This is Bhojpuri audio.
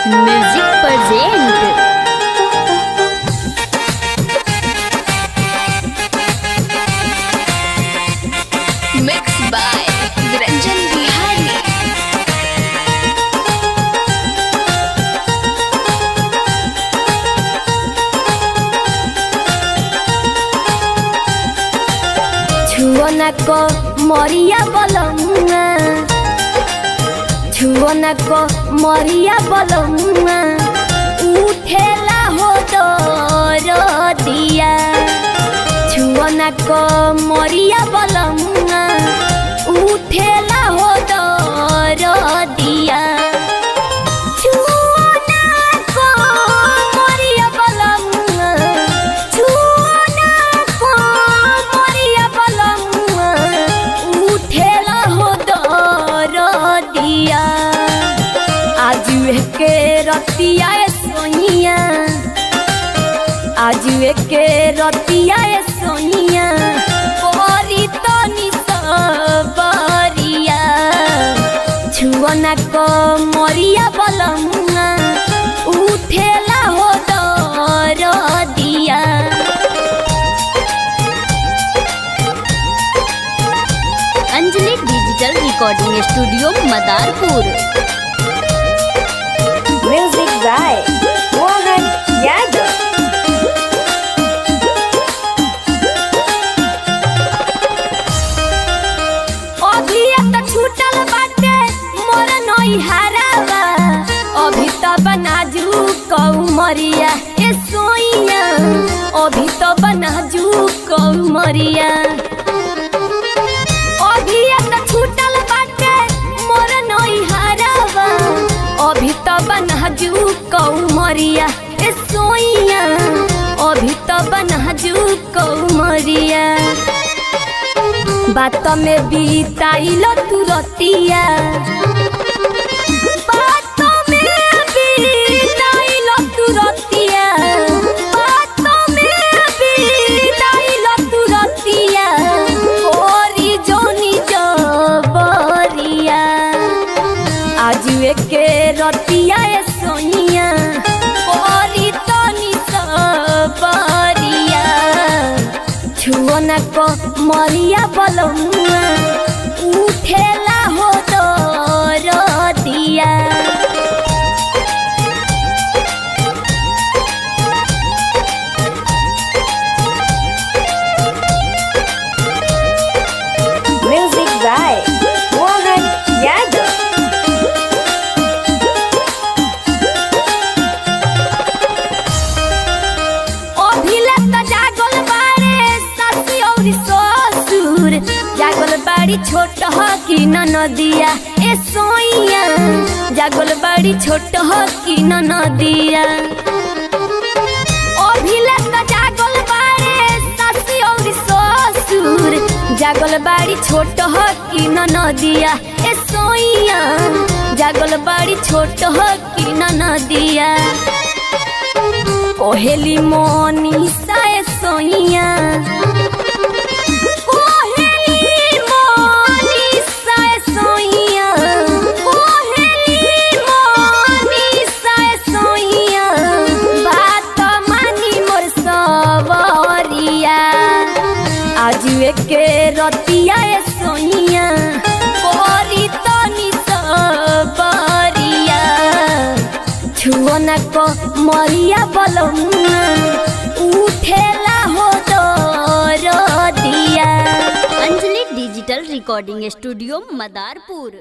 Music present. Mix by Ranjan Bihari. छुअना को मरिया बलमुआ, छुअना को मरिया बलमुआ, उठेला हो दर दिया। छुअना को मरिया बलमुआ, उठेला हो दर दिया। के रतिया सोनिया, आज के रतिया सोनिया, परी तनी सबरिया। छुअना को मरिया बलमुआ, उठेला हो दर दिया। Anjali digital recording studio Madarpur. Music by Mohan Yadav. अभी तो छूटल बाटे मोर नई हारावा, अभी तो बनाजू कौमरिया ए सोइया, अभी तो बनाजू कौमरिया। अभी तो छूटल बाटे मोर नई हारावा, अभी तो बनाजू कौमरिया ए सोइया, अभी तो बनाजू कौमरिया। बात में बीताइल तू रतिया, बात में बीताइल तू रतिया, बात में बीताइल तू रतिया। ओरी जोनी जबरिया, आज के रतिया सोनिया, परी तनी सबरिया। छुअना को मरिया बलमुआ, उठेला हो दर दिया। Music by Mohan Yadav. जागल बाड़ी छोट की नदिया ए सोइया, जागल बाड़ी छोट की नदिया। अभिले तो जागल बाड़े सासी और ससुर, जागल बाड़ी छोट की नदिया ए सोइया, जागल बाड़ी छोट की नदिया। कोहेली मोनिसा ए सोइया, के रतिया सोनिया, परी तनी सबरिया। छुअना को मरिया बलमुआ, उठेला हो दर दिया। Anjali digital recording studio Madarpur.